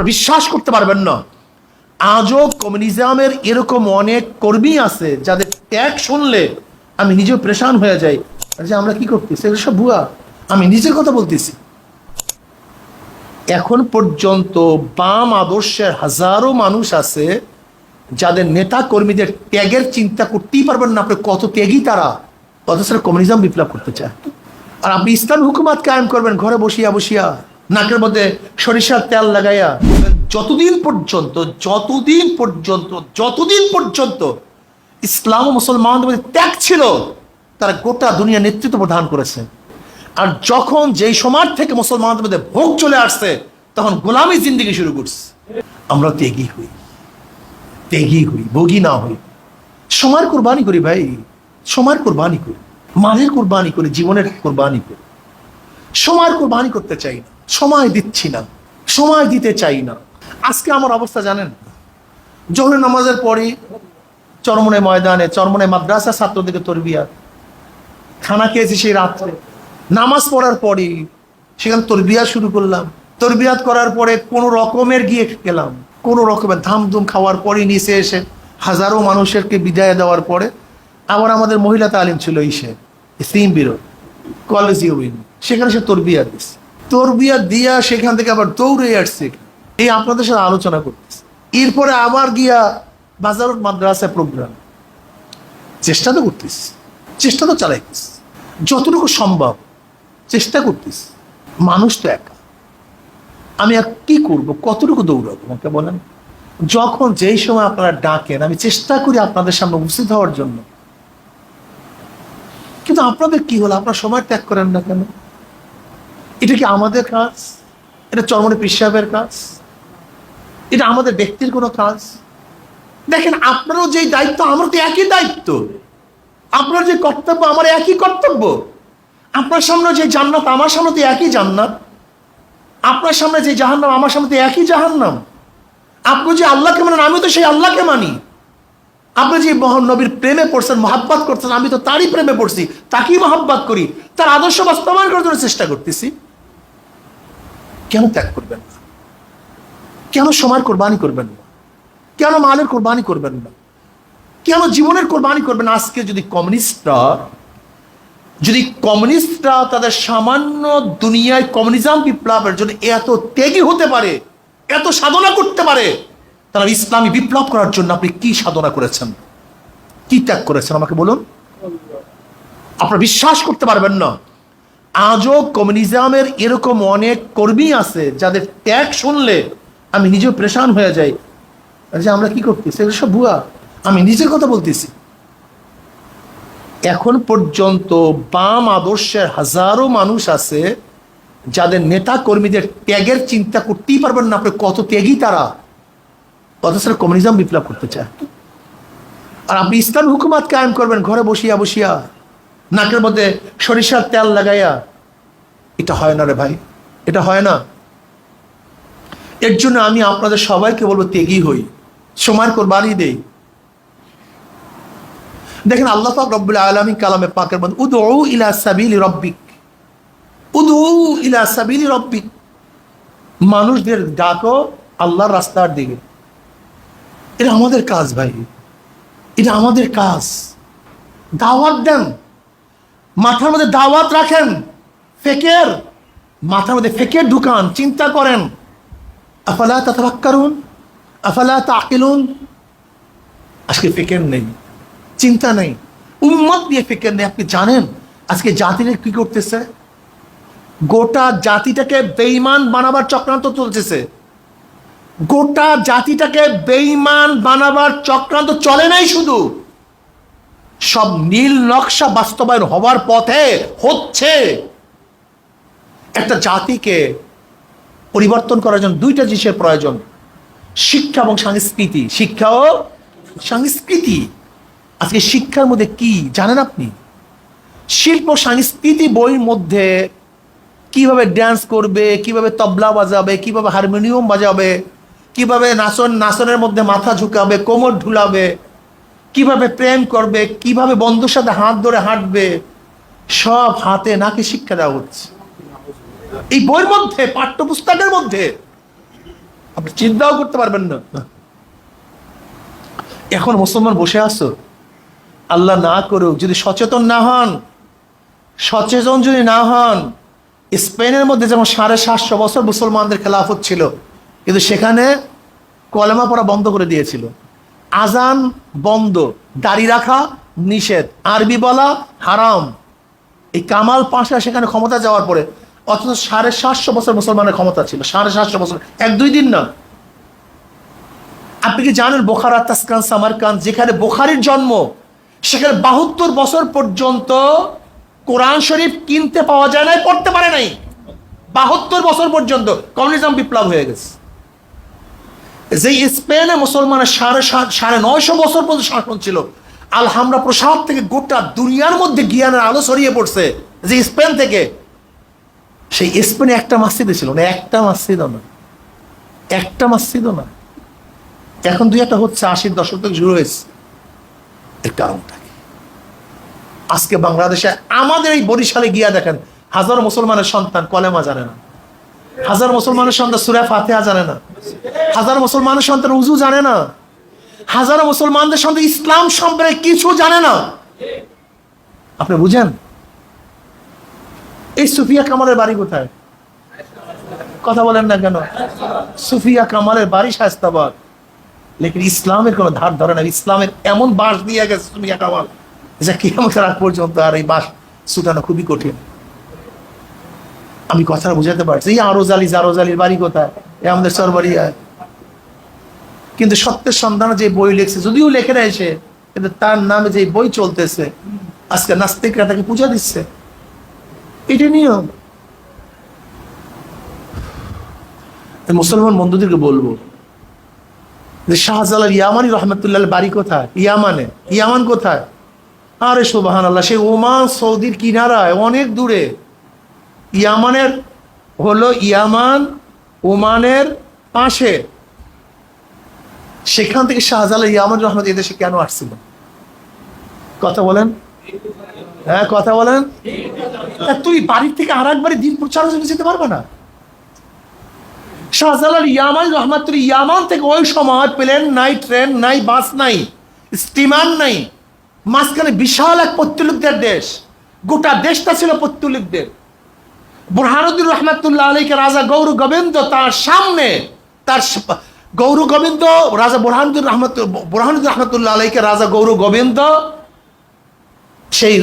আপনারা বিশ্বাস করতে পারবেন না, আজও কমিউনিজমের এরকম অনেক কর্মী আছে যাদের ট্যাগ শুনলে আমি নিজেও পরেশান হয়ে যাই যে আমরা কি করতেছি, এগুলো সব ভুয়া। আমি নিজের কথা বলতেছি। এখন পর্যন্ত বাম আদর্শের হাজারো মানুষ আছে যাদের নেতা কর্মীদের ত্যাগের চিন্তা করতেই পারবেন না আপনি কত ত্যাগী তারা, অথচ কমিউনিজম বিপ্লব করতে চায়। আর আপনি ইসলামী হুকুমাত কায়েম করবেন ঘরে বসিয়া বসিয়া, নাকের মধ্যে সরিষার তেল লাগাইয়া। যতদিন পর্যন্ত ইসলাম ও মুসলমানদের মধ্যে ত্যাগ ছিল, তারা গোটা দুনিয়া নেতৃত্ব প্রদান করেছে। আর যখন যেই সমাজ থেকে মুসলমানদের মধ্যে ভোগ চলে আসছে, তখন গোলামি জিন্দেগি শুরু করছে। আমরা ত্যাগী হই, ভোগী না হই। সময়ের কোরবানি করি ভাই, সময়ের কোরবানি করি, মালের কোরবানি করি, জীবনের কোরবানি করি। সময়ের কোরবানি করতে চাই না, সময় দিচ্ছি না, সময় দিতে চাই না। আজকে আমার অবস্থা জানেন, জোহরের নামাজের পরে চরমনাই ময়দানে, চরমনাই মাদ্রাসা ছাত্রদেরকে তরবিয়াত, খানা খেয়েছি সেই রাত্রে, নামাজ পড়ার পরে সেখানে তরবিয়াত শুরু করলাম। তরবিয়াত করার পরে কোনো রকমের গিয়ে গেলাম, কোনো রকমের ধামধুম খাওয়ার পরে নিচে এসে হাজারো মানুষেরকে বিদায় দেওয়ার পরে আবার আমাদের মহিলা তালিম ছিল সিম বিরো কলেজ ইউইন, সেখানে সে তরবিয়াত দিচ্ছে। তরবিয়াত দিয়া সেখান থেকে আবার দৌড়ে আসছে, এই আপনাদের সাথে আলোচনা করতেছে। এরপরে আবার গিয়া বাজার মাদ্রাসা প্রোগ্রাম, চেষ্টা তো করতেছি, চেষ্টা তো চালাইতেছি যতটুকু সম্ভব, চেষ্টা করতেছি। মানুষ তো একা, আমি আর কি করবো, কতটুকু দৌড়াবো আমাকে বলেন। যখন যেই সময় আপনারা ডাকেন আমি চেষ্টা করি আপনাদের সামনে উপস্থিত হওয়ার জন্য, কিন্তু আপনাদের কি হলো, আপনারা সময় ত্যাগ করেন না কেন? এটা কি আমাদের কাজ? এটা চরমনাই পীর সাহেবের কাজ? এটা আমাদের ব্যক্তির কোনো কাজ? দেখেন, আপনারও যে দায়িত্ব আমার তো একই দায়িত্ব, আপনার যে কর্তব্য আমার একই কর্তব্য। আপনার সামনে যে জান্নাত আমার সামনে তো একই জান্নাত, আপনার সামনে যে জাহান্নাম আমার সামনে তো একই জাহান্নাম। আপনি যে আল্লাহকে মানেন আমি তো সেই আল্লাহকে মানি। আপনি যে মহান নবীর প্রেমে পড়ছেন, মহাব্বত করছেন, আমি তো তারই প্রেমে পড়ছি, তাকেই মহাব্বত করি, তার আদর্শ বাস্তবায়ন করার জন্য চেষ্টা করতেছি। কেন ত্যাগ করবেন না? কেন সময়ের কোরবানি করবেন না? কেন মালের কোরবানি করবেন না? কেন জীবনের কোরবানি করবেন? আজকে যদি কমিউনিস্টরা তাদের সামান্য দুনিয়ায় কমিউনিজম বিপ্লবের জন্য এত ত্যাগী হতে পারে, এত সাধনা করতে পারে, তারা ইসলামী বিপ্লব করার জন্য আপনি কি সাধনা করেছেন, কি ত্যাগ করেছেন আমাকে বলুন। আপনারা বিশ্বাস করতে পারবেন না, আজও কমিউনিজমের এরকম অনেক কর্মী আছে যাদের ত্যাগ শুনলে আমি নিজেও পরেশান হয়ে যাই যে আমরা কি করতেছি, এগুলো সব ভুয়া। আমি নিজের কথা বলতেছি। এখন পর্যন্ত বাম আদর্শের হাজারো মানুষ আছে যাদের নেতা কর্মীদের ত্যাগের চিন্তা করতেই পারবেন না আপনি কত ত্যাগী তারা, অথচ কমিউনিজম বিপ্লব করতে চায়। আর আপনি ইসলামী হুকুমাত কায়েম করবেন ঘরে বসিয়া বসিয়া, নাকের মধ্যে সরিষার তেল লাগাইয়া। এটা হয় না রে ভাই, এটা হয় না। এর জন্য আমি আপনাদের সবাইকে বলবো ত্যাগী হই, সময়ের কোরবানি দেই। দেখেন আল্লাহ পাক রব্বুল আলামিন কালামে পাকের মধ্যে উদউ ইলা সাবিলি রাব্বিক, উদউ ইলা সাবিলি রাব্বিক, মানুষদের ডাকো আল্লাহর রাস্তার দিকে। এটা আমাদের কাজ ভাই, এটা আমাদের কাজ। দাওয়াত দেন, মাথার মধ্যে দাওয়াত রাখেন। ফেকের মাথার মধ্যে ফেকের ঢুকান, চিন্তা করেন। আফালা তাতাফাক্কারুন, আফালা তাকিলুন। আজকে ফেকের নেই, চিন্তা নেই, উম্মত নিয়ে ফিকির নেই। আপনি জানেন আজকে জাতিরা কি করতেছে? গোটা জাতিটাকে বেঈমান বানাবার চক্রান্ত চলতেছে। গোটা জাতিটাকে বেঈমান বানাবার চক্রান্ত চলে নাই, শুধু সব নীল নকশা বাস্তবায়ন হবার পথে হচ্ছে। একটা জাতিকে পরিবর্তন করার জন্য দুইটা জিনিসের প্রয়োজন, শিক্ষা এবং সংস্কৃতি। শিক্ষা ও সংস্কৃতি। আজকে শিক্ষার মধ্যে কি জানেন আপনি? শিল্প সংস্কৃতি বইয়ের মধ্যে কিভাবে ড্যান্স করবে, কিভাবে তবলা বাজাবে, কিভাবে হারমোনিয়াম বাজাবে, কিভাবে নাচনের মধ্যে মাথা ঝুঁকাবে, কোমর ঢুলাবে, কিভাবে প্রেম করবে, কিভাবে বন্ধুর সাথে হাত ধরে হাঁটবে, সব হাতে নাকি শিক্ষা দেওয়া হচ্ছে এই বইয়ের মধ্যে, পাঠ্যপুস্তকের মধ্যে। আপনি চিন্তাও করতে পারবেন না। এখন মুসলমান বসে আছো, আল্লাহ না করুক যদি সচেতন না হন, সচেতন যদি না হন, স্পেনের মধ্যে যেমন 750 বছর মুসলমানদের খেলাফত ছিল, কিন্তু সেখানে কলেমা পড়া বন্ধ করে দিয়েছিল, আজান বন্ধ, দাড়ি রাখা নিষেধ, আরবি বলা হারাম। এই কামাল পাশা সেখানে ক্ষমতা যাওয়ার পরে, অথচ 750 বছর মুসলমানের ক্ষমতা ছিল, 750 বছর, 1-2 দিন না। আপনি কি জানেন বোখারা, তাসকান, সামারকান, যেখানে বোখারির জন্ম, সেখানে 72 বছর পর্যন্ত কোরআন শরীফ কিনতে পাওয়া যায় নাই, পড়তে পারে নাই। 72 বছর পর্যন্ত কমিউনিজম বিপ্লব হয়ে গেছে। যে স্পেনে মুসলমানের 950 বছর পর্যন্ত শাসন ছিল, আলহামরা প্রসাদ থেকে গোটা দুনিয়ার মধ্যে জ্ঞানের আলো ছড়িয়ে পড়ছে, যে স্পেন থেকে। সেই স্পেনে একটা মসজিদে ছিল না, একটা মসজিদও না, একটা মসজিদও না। এখন 2-1 হচ্ছে, 80-র দশক থেকে শুরু হয়েছে। এর কারণটা কি? আজকে বাংলাদেশে আমাদের এই বরিশালে গিয়া দেখেন, হাজার মুসলমানের সন্তান কলেমা জানে না, হাজার মুসলমানের সন্তান সূরা ফাতিহা জানে না, হাজার মুসলমানের সন্তান উযু জানে না, হাজার মুসলমানদের সন্তান ইসলাম সম্পর্কে কিছু জানে না। আপনি বুঝেন? এই সুফিয়া কামালের বাড়ি কোথায়? কথা বলেন না কেন? সুফিয়া কামালের বাড়ি শায়েস্তাবাদ, লেকিন ইসলামের কোনো ধার ধরে না। ইসলামের এমন বাঁশ দিয়ে গেছে সুফিয়া কামাল, যা কিয়ামতের আগ পর্যন্ত আর এই বাঁশ ছুটানো খুবই কঠিন। আমি কথা বুঝাতে পারছি। এই জারোজালির বাড়ি কোথায়? আমাদের সরবারিয়ায়। কিন্তু সত্যের সন্ধানে যে বই লিখছে, যদিও লেখে না এসে, কিন্তু তার নামে যে বই চলতেছে, আজকে নাস্তিকরা তাকে পূজা দিচ্ছে। এটা নিয়ম। মুসলমান বন্ধুদেরকে বলবো যে শাহজালাল ইয়ামানি রহমতুল্লাহ বাড়ি কোথায়? ইয়ামানে। ইয়ামান কোথায়? আরে সুবহানাল্লাহ, সেই ওমান সৌদির কিনারায়, অনেক দূরে। ইয়ামানের হলো ইয়ামান ওমানের পাশে। সেখান থেকে শাহজালাল ইয়ামান রহমত এদেশে কেন আসছিল? কথা বলেন, হ্যাঁ কথা বলেন। তুই বাড়ির থেকে আর একবারে দিন প্রচারের জন্য যেতে পারবে না। শাহজালাল ইয়ামান রহমাতুল্লাহ ইয়ামান থেকে ওই সময় প্লেন নাই, ট্রেন নাই, বাস নাই, স্টিমার নাই, মাঝখানে বিশাল এক পত্তলিকদের দেশ। গোটা দেশটা ছিল পত্তলিকদের। বুরহানুদ্দিন রহমাতুল্লাহ আলাইকে রাজা গৌর গোবিন্দ তার সামনে, তার গৌর গোবিন্দ রাজা বুরহানুদ্দিন রহমাতুল্লাহ আলাইকে রাজা গৌর গোবিন্দ সেই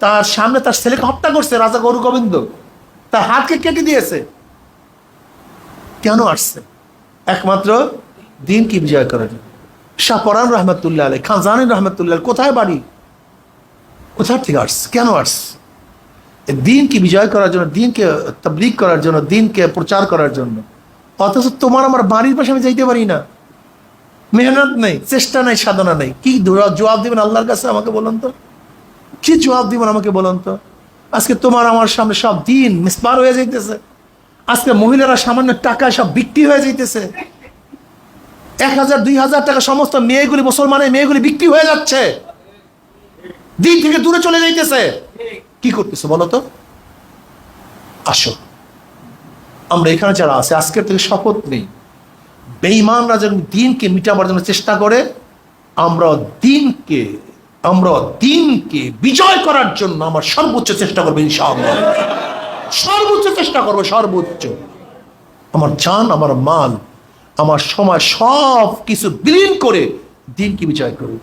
তার সামনে তার ছেলেকে হত্যা করছে। রাজা গৌর গোবিন্দ তার হাতকে কেটে দিয়েছে। কেন আসছে? একমাত্র দিন কি বিজয় করার জন্য। শাহ পরান রহমতুল্লাহ আলাই, খান জাহান রহমতুল্লাহ, কোথায় বাড়ি? কোথার থেকে আসছে? কেন আসছে? দিনকে বিজয় করার জন্য, দিনকে তাবলীগ করার জন্য, দিনকে প্রচার করার জন্য। অথচ তোমার আমার বাড়ির পাশে আমি যাইতে পারি না, মেহনত নেই, চেষ্টা নেই, সাধনা নেই। কি জবাব দিবেন আল্লাহর কাছে আমাকে বলুন তো? কি জবাব দিবেন আমাকে বলুন তো? আজকে তোমার আমার সামনে সব দিন মিসমার হয়ে যাইতেছে। আজকে মহিলারা সামান্য টাকায় সব বিক্রি হয়ে যাইতেছে। 1000-2000 টাকা সমস্ত মেয়েগুলি, মুসলমানের মেয়েগুলি বিক্রি হয়ে যাচ্ছে, দিন থেকে দূরে চলে যাইতেছে। কি করতেছে বলো তো? আসো, আমরা এখানে যারা আছে আজকের থেকে শপথ নেই, বেঈমানরা যেন দিনকে মিটাবার জন্য চেষ্টা করে, আমরা দিনকে বিজয় করার জন্য আমার সর্বোচ্চ চেষ্টা করবো ইনশাআল্লাহ। সর্বোচ্চ চেষ্টা করবো, সর্বোচ্চ। আমার জান, আমার মাল, আমার সময় সব কিছু বিলীন করে দিনকে বিজয় করবো।